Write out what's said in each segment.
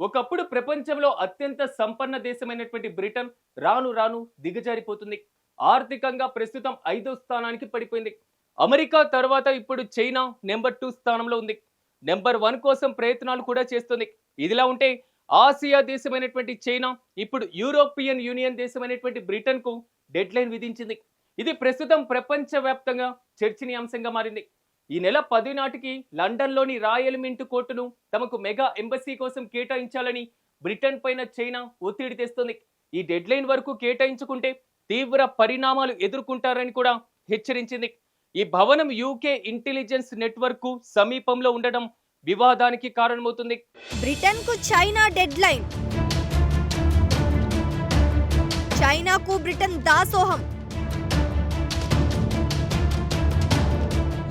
ఒకప్పుడు ప్రపంచంలో అత్యంత సంపన్న దేశమైనటువంటి బ్రిటన్ రాను రాను దిగజారిపోతుంది. ఆర్థికంగా ప్రస్తుతం 5వ స్థానానికి పడిపోయింది. అమెరికా తర్వాత ఇప్పుడు చైనా నెంబర్ 2 స్థానంలో ఉంది. నెంబర్ 1 కోసం ప్రయత్నాలు కూడా చేస్తుంది. ఇదిలా ఉంటే ఆసియా దేశమైనటువంటి చైనా ఇప్పుడు యూరోపియన్ యూనియన్ దేశమైనటువంటి బ్రిటన్ కు డెడ్ లైన్ విధించింది. ఇది ప్రస్తుతం ప్రపంచవ్యాప్తంగా చర్చనీయాంశంగా మారింది. ఈ నెల 10 నాటికి లండన్లోని రాయల్ మింట్ కోర్టును తమకు మెగా ఎంబసీ కోసం కేటాయించాలని బ్రిటన్ పైన చైనా ఒత్తిడి తెస్తుంది. ఈ డెడ్ లైన్ వరకు కేటాయించుకుంటే తీవ్ర పరిణామాలు ఎదుర్కొంటారని కూడా హెచ్చరించింది. ఈ భవనం యూకే ఇంటెలిజెన్స్ నెట్వర్క్ కు సమీపంలో ఉండడం వివాదానికి కారణమవుతుంది. బ్రిటన్ కు చైనా డెడ్ లైన్, చైనాకు బ్రిటన్ దాసోహం.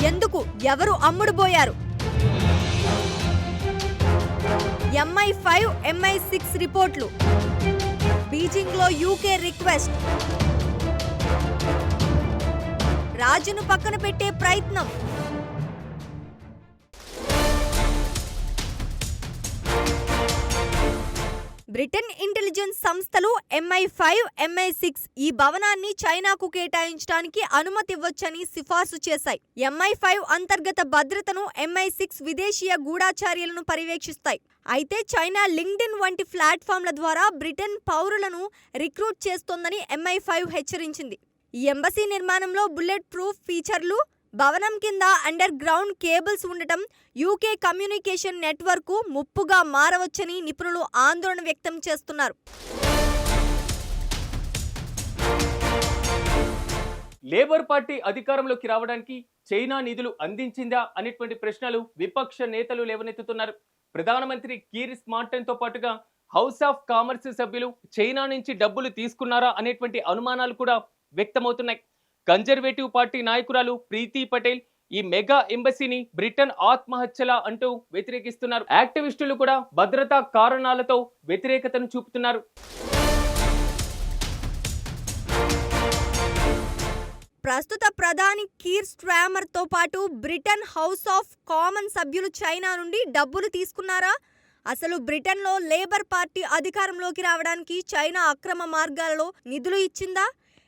ఎందుకు ఎవరు అమ్ముడుపోయారు? MI5 MI6 రిపోర్ట్లు, బీజింగ్ లో యూకే రిక్వెస్ట్, రాజును పక్కన పెట్టే ప్రయత్నం. బ్రిటన్ ఇంటెలిజెన్స్ సంస్థలు MI5 MI6 ఈ భవనాన్ని చైనాకు కేటాయించడానికి అనుమతి ఇవ్వొచ్చని సిఫార్సు చేశాయి. MI5 అంతర్గత భద్రతను, MI6 విదేశీయ గూఢాచార్యులను పర్యవేక్షిస్తాయి. అయితే చైనా లింక్డ్ఇన్ వంటి ప్లాట్ఫామ్ల ద్వారా బ్రిటన్ పౌరులను రిక్రూట్ చేస్తోందని MI5 హెచ్చరించింది. ఈ ఎంబసీ నిర్మాణంలో బుల్లెట్ ప్రూఫ్ ఫీచర్లు, భవనం కింద అండర్ గ్రౌండ్ కేబుల్స్ ఉండటం యూకే కమ్యూనికేషన్ నెట్వర్క్ ముప్పుగా మారవచ్చని నిపుణులు ఆందోళన వ్యక్తం చేస్తున్నారు. లేబర్ పార్టీ అధికారంలోకి రావడానికి చైనా నిధులు అందించిందా అనేటువంటి ప్రశ్నలు విపక్ష నేతలు లేవనెత్తుతున్నారు. ప్రధానమంత్రి కీర్ స్మార్టన్ తో పాటుగా హౌస్ ఆఫ్ కామర్స్ సభ్యులు చైనా నుంచి డబ్బులు తీసుకున్నారా అనేటువంటి అనుమానాలు కూడా వ్యక్తమవుతున్నాయి. కన్జర్వేటివ్ పార్టీ నాయకురాలు ప్రీతి పటేల్ ఈ మెగా ఎంబసీని బ్రిటన్ ఆత్మహత్యలా అంటూ వ్యతిరేకిస్తున్నారు. యాక్టివిస్టులు కూడా భద్రతా కారణాలతో వ్యతిరేకతను చూపుతున్నారు. ప్రస్తుత ప్రధాని కీర్ స్టార్మర్ తో పాటు బ్రిటన్ హౌస్ ఆఫ్ కామన్ సభ్యులు చైనా నుండి డబ్బులు తీసుకున్నారా? అసలు బ్రిటన్లో లేబర్ పార్టీ అధికారంలోకి రావడానికి చైనా అక్రమ మార్గాలలో నిధులు ఇచ్చిందా?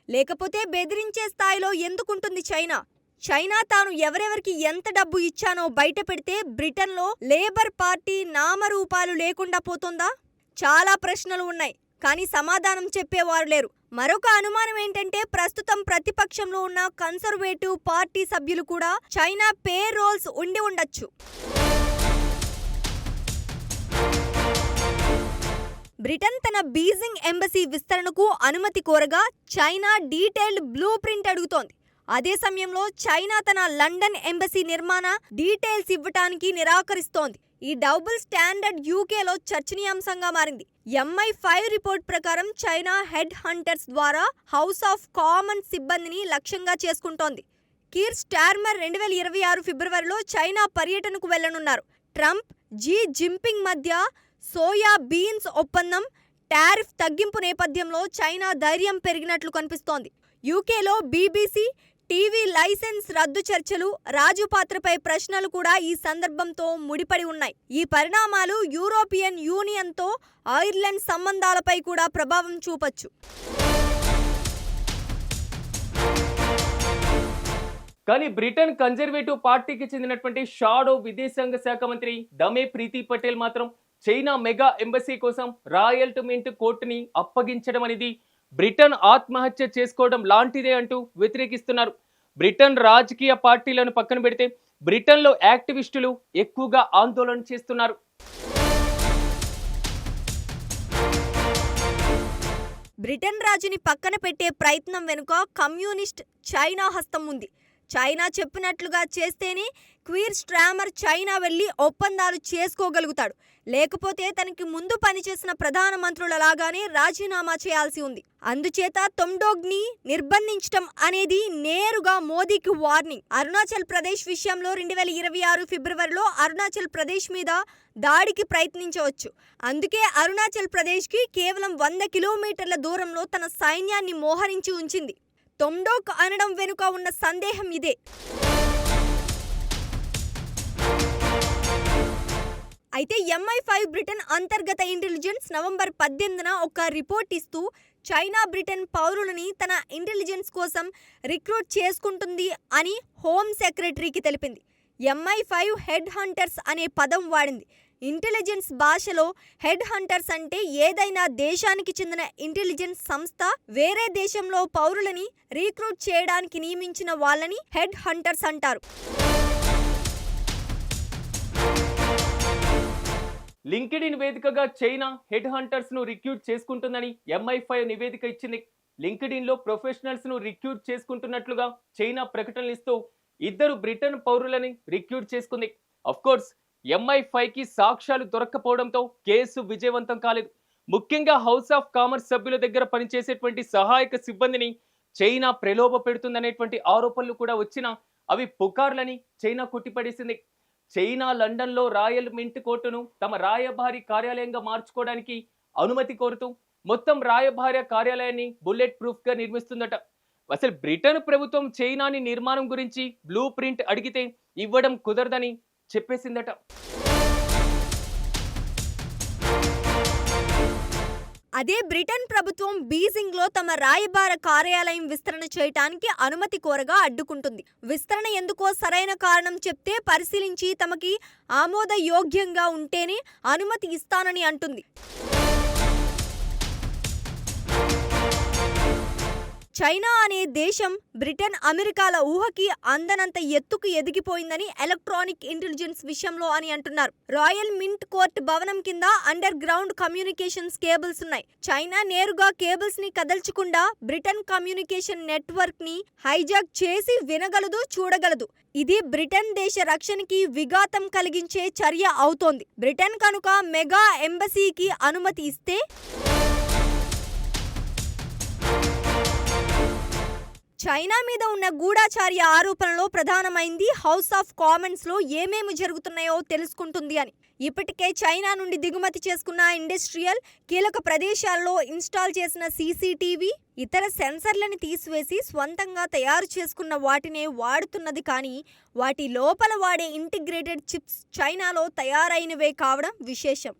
లేకపోతే బెదిరించే స్థాయిలో ఎందుకుంటుంది చైనా? చైనా తాను ఎవరెవరికి ఎంత డబ్బు ఇచ్చానో బయట పెడితే బ్రిటన్లో లేబర్ పార్టీ నామరూపాలు లేకుండా పోతుందా? చాలా ప్రశ్నలు ఉన్నాయి, కానీ సమాధానం చెప్పేవారు లేరు. మరొక అనుమానం ఏంటంటే ప్రస్తుతం ప్రతిపక్షంలో ఉన్న కన్సర్వేటివ్ పార్టీ సభ్యులు కూడా చైనా పే రోల్స్ ఉండి ఉండొచ్చు. బ్రిటన్ తన బీజింగ్ ఎంబసీ విస్తరణకు అనుమతి కోరగా చైనా డీటెయిల్డ్ బ్లూ ప్రింట్ అడుగుతోంది. అదే సమయంలో చైనా తన లండన్ ఎంబసీ నిర్మాణ డీటెయిల్స్ ఇవ్వటానికి నిరాకరిస్తోంది. ఈ డబుల్ స్టాండర్డ్ యూకేలో చర్చనీయాంశంగా మారింది. MI5 రిపోర్ట్ ప్రకారం చైనా హెడ్ హంటర్స్ ద్వారా హౌస్ ఆఫ్ కామన్ సిబ్బందిని లక్ష్యంగా చేసుకుంటోంది. కీర్ స్టార్మర్ 2026 ఫిబ్రవరిలో చైనా పర్యటనకు వెళ్లనున్నారు. ట్రంప్, జీ జిన్పింగ్ మధ్య సోయా బీన్స్ ఒప్పందం, టారిఫ్ తగ్గింపు నేపథ్యంలో చైనా ధైర్యం పెరిగినట్లు కనిపిస్తోంది. యూకేలో BBC టీవీ లైసెన్స్ రద్దు చర్చలు, రాజు పాత్రపై ప్రశ్నలు కూడా ఈ సందర్భంతో ముడిపడి ఉన్నాయి. ఈ పరిణామాలు యూరోపియన్ యూనియన్తో ఐర్లాండ్ సంబంధాలపై కూడా ప్రభావం చూపొచ్చు. కానీ బ్రిటన్ కన్జర్వేటివ్ పార్టీకి చెందినటువంటి షాడో విదేశాంగ శాఖ మంత్రి దమే ప్రీతి పటేల్ మాత్రం చైనా మెగా ఎంబసీ కోసం రాయల్ మింట్ కోర్టుని అప్పగించడం అనేది బ్రిటన్ ఆత్మహత్య చేసుకోవడం లాంటిదే అంటూ వ్యతిరేకిస్తున్నారు. బ్రిటన్ రాజకీయ పార్టీలను పక్కన పెడితే బ్రిటన్లో యాక్టివిస్టులు ఎక్కువగా ఆందోళన చేస్తున్నారు. బ్రిటన్ రాజుని పక్కన పెట్టే ప్రయత్నం వెనుక కమ్యూనిస్ట్ చైనా హస్తం ఉంది. చైనా చెప్పినట్లుగా చేస్తేనే కీర్ స్టార్మర్ చైనా వెళ్లి ఒప్పందాలు చేసుకోగలుగుతాడు. లేకపోతే తనకి ముందు పనిచేసిన ప్రధానమంత్రులలాగానే రాజీనామా చేయాల్సి ఉంది. అందుచేత తొమ్డోగ్ని నిర్బంధించడం అనేది నేరుగా మోదీకి వార్నింగ్. అరుణాచల్ ప్రదేశ్ విషయంలో 2026 ఫిబ్రవరిలో అరుణాచల్ ప్రదేశ్ మీద దాడికి ప్రయత్నించవచ్చు. అందుకే అరుణాచల్ ప్రదేశ్కి కేవలం 100 కిలోమీటర్ల దూరంలో తన సైన్యాన్ని మోహరించి ఉంచింది. తొమ్డోక్ అనడం వెనుక ఉన్న సందేహం ఇదే. అయితే MI5 బ్రిటన్ అంతర్గత ఇంటెలిజెన్స్ నవంబర్ 18న ఒక రిపోర్ట్ ఇస్తూ చైనా బ్రిటన్ పౌరులని తన ఇంటెలిజెన్స్ కోసం రిక్రూట్ చేసుకుంటుంది అని హోమ్ సెక్రటరీకి తెలిపింది. MI5 హెడ్ హంటర్స్ అనే పదం వాడింది. ఇంటెలిజెన్స్ భాషలో హెడ్ హంటర్స్ అంటే ఏదైనా దేశానికి చెందిన ఇంటెలిజెన్స్ సంస్థ వేరే దేశంలో పౌరులని రిక్రూట్ చేయడానికి నియమించిన వాళ్ళని హెడ్ హంటర్స్ అంటారు. లింక్డ్ఇన్ వేదికగా చైనా హెడ్ హంటర్స్ ను రిక్రూట్ చేసుకుంటుందని MI5 నివేదిక ఇచ్చింది. లింక్డ్ఇన్ లో ప్రొఫెషనల్స్ ను రిక్రూట్ చేసుకుంటున్నట్లుగా చైనా ప్రకటనలు ఇస్తూ 2 బ్రిటన్ పౌరులని రిక్రూట్ చేసుకుంది. అఫ్ కోర్స్ MI5కి సాక్ష్యాలు దొరక్కపోవడంతో కేసు విజయవంతం కాలేదు. ముఖ్యంగా హౌస్ ఆఫ్ కామర్స్ సభ్యుల దగ్గర పనిచేసేటువంటి సహాయక సిబ్బందిని చైనా ప్రలోభ పెడుతుందనేటువంటి ఆరోపణలు కూడా వచ్చినా అవి పుకార్లని చైనా కొట్టిపడేసింది. చైనా లండన్లో రాయల్ మింట్ కోర్టును తమ రాయబారి కార్యాలయంగా మార్చుకోవడానికి అనుమతి కోరుతూ మొత్తం రాయబార కార్యాలయాన్ని బుల్లెట్ ప్రూఫ్ గా నిర్మిస్తుందట. అసలు బ్రిటన్ ప్రభుత్వం చైనాని నిర్మాణం గురించి బ్లూ ప్రింట్ అడిగితే ఇవ్వడం కుదరదని చెప్పేసిందట. అదే బ్రిటన్ ప్రభుత్వం బీజింగ్లో తమ రాయబార కార్యాలయం విస్తరణ చేయటానికి అనుమతి కోరగా అడ్డుకుంటుంది. విస్తరణ ఎందుకో సరైన కారణం చెప్తే పరిశీలించి తమకి ఆమోదయోగ్యంగా ఉంటేనే అనుమతి ఇస్తానని అంటుంది. చైనా అనే దేశం బ్రిటన్ అమెరికాల ఊహకి అందనంత ఎత్తుకు ఎదిగిపోయిందని ఎలక్ట్రానిక్ ఇంటెలిజెన్స్ విషయంలో అని అంటున్నారు. రాయల్ మింట్ కోర్ట్ భవనం కింద అండర్ గ్రౌండ్ కమ్యూనికేషన్స్ కేబుల్స్ ఉన్నాయి. చైనా నేరుగా కేబుల్స్ ని కదల్చకుండా బ్రిటన్ కమ్యూనికేషన్ నెట్వర్క్ ని హైజాక్ చేసి వినగలదు, చూడగలదు. ఇది బ్రిటన్ దేశ రక్షణకి విఘాతం కలిగించే చర్య అవుతోంది. బ్రిటన్ కనుక మెగా ఎంబసీకి అనుమతి ఇస్తే చైనా మీద ఉన్న గూఢాచార్య ఆరోపణలో ప్రధానమైంది హౌస్ ఆఫ్ కామన్స్ లో ఏమేమి జరుగుతున్నాయో తెలుసుకుంటుంది అని. ఇప్పటికే చైనా నుండి దిగుమతి చేసుకున్న ఇండస్ట్రియల్ కీలక ప్రదేశాల్లో ఇన్స్టాల్ చేసిన CCTV, ఇతర సెన్సర్లను తీసివేసి స్వంతంగా తయారు చేసుకున్న వాటినే వాడుతున్నది. కానీ వాటి లోపల వాడే ఇంటిగ్రేటెడ్ చిప్స్ చైనాలో తయారైనవే కావడం విశేషం.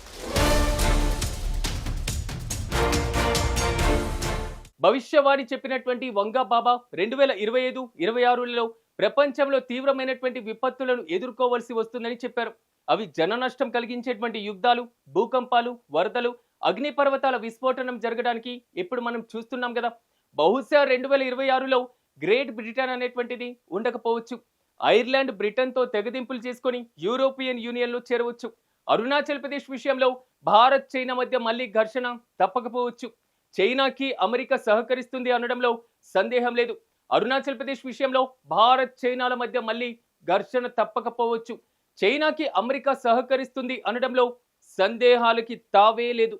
భవిష్యవాణి చెప్పినటువంటి వంగా బాబా 2025-26లలో ప్రపంచంలో తీవ్రమైనటువంటి విపత్తులను ఎదుర్కోవలసి వస్తుందని చెప్పారు. అవి జన నష్టం కలిగించేటువంటి యుద్ధాలు, భూకంపాలు, వరదలు, అగ్నిపర్వతాల విస్ఫోటనం జరగడానికి ఇప్పుడు మనం చూస్తున్నాం కదా. బహుశా 2026లో గ్రేట్ బ్రిటన్ అనేటువంటిది ఉండకపోవచ్చు. ఐర్లాండ్ బ్రిటన్తో తెగదింపులు చేసుకొని యూరోపియన్ యూనియన్లో చేరవచ్చు. అరుణాచల్ ప్రదేశ్ విషయంలో భారత్ చైనా మధ్య మళ్ళీ ఘర్షణ తప్పకపోవచ్చు. చైనాకి అమెరికా సహకరిస్తుంది అనడంలో సందేహం లేదు. అరుణాచల్ ప్రదేశ్ విషయంలో భారత్ చైనాల మధ్య మళ్ళీ ఘర్షణ తప్పకపోవచ్చు. చైనాకి అమెరికా సహకరిస్తుంది అనడంలో సందేహాలకి తావే లేదు.